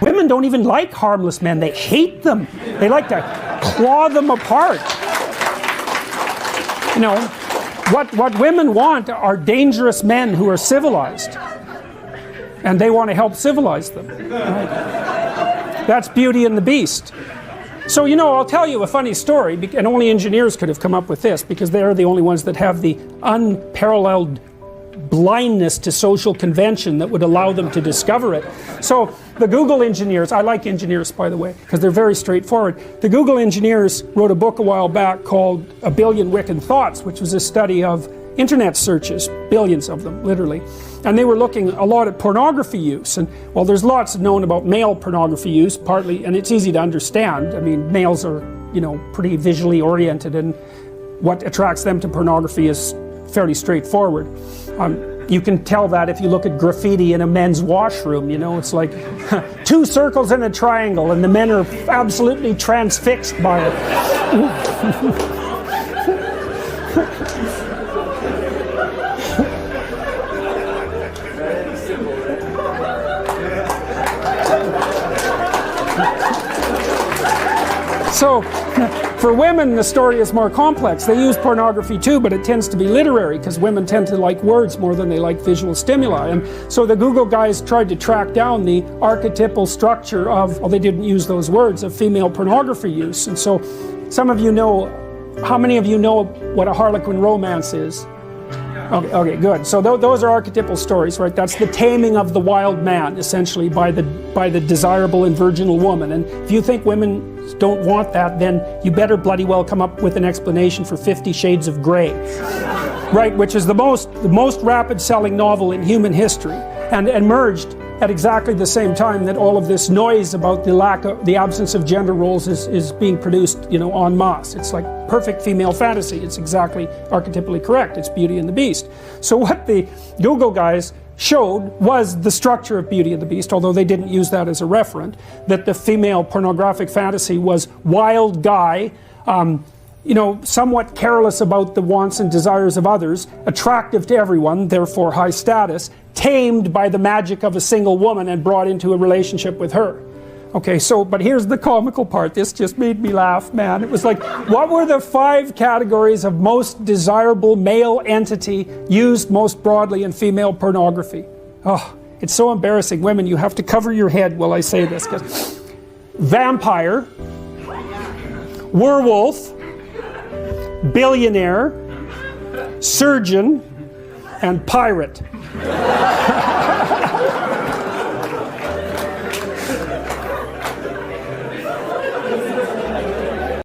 Women don't even like harmless men. They hate them. They like to claw them apart. You know, what women want are dangerous men who are civilized. And they want to help civilize them. Right? That's Beauty and the Beast. So, you know, I'll tell you a funny story, and only engineers could have come up with this, because they're the only ones that have the unparalleled blindness to social convention that would allow them to discover it. So the Google engineers, I like engineers by the way, because they're very straightforward. The Google engineers wrote a book a while back called A Billion Wicked Thoughts, which was a study of internet searches, billions of them, literally. And they were looking a lot at pornography use. And, well, there's lots known about male pornography use, partly, and it's easy to understand. I mean, males are, you know, pretty visually oriented, and what attracts them to pornography is fairly straightforward. You can tell that if you look at graffiti in a men's washroom, you know, it's like 2 circles and a triangle, and the men are absolutely transfixed by it. So, for women, the story is more complex. They use pornography too, but it tends to be literary, because women tend to like words more than they like visual stimuli. And so the Google guys tried to track down the archetypal structure of, well, they didn't use those words, of female pornography use. And so some of you know, how many of you know what a Harlequin romance is? Okay, good. So those are archetypal stories, right? That's the taming of the wild man, essentially, by the desirable and virginal woman. And if you think women don't want that, then you better bloody well come up with an explanation for 50 Shades of Grey, right? Which is the most rapid-selling novel in human history, and emerged at exactly the same time that all of this noise about the absence of gender roles is being produced, you know, en masse. It's like perfect female fantasy. It's exactly archetypally correct. It's Beauty and the Beast. So what the Google guys showed was the structure of Beauty and the Beast, although they didn't use that as a referent, that the female pornographic fantasy was wild guy, you know, somewhat careless about the wants and desires of others, attractive to everyone, therefore high status, tamed by the magic of a single woman and brought into a relationship with her. Okay, so, but here's the comical part. This just made me laugh, man. It was like, what were the 5 categories of most desirable male entity used most broadly in female pornography? Oh, it's so embarrassing. Women, you have to cover your head while I say this. 'Cause vampire, werewolf, billionaire, surgeon, and pirate.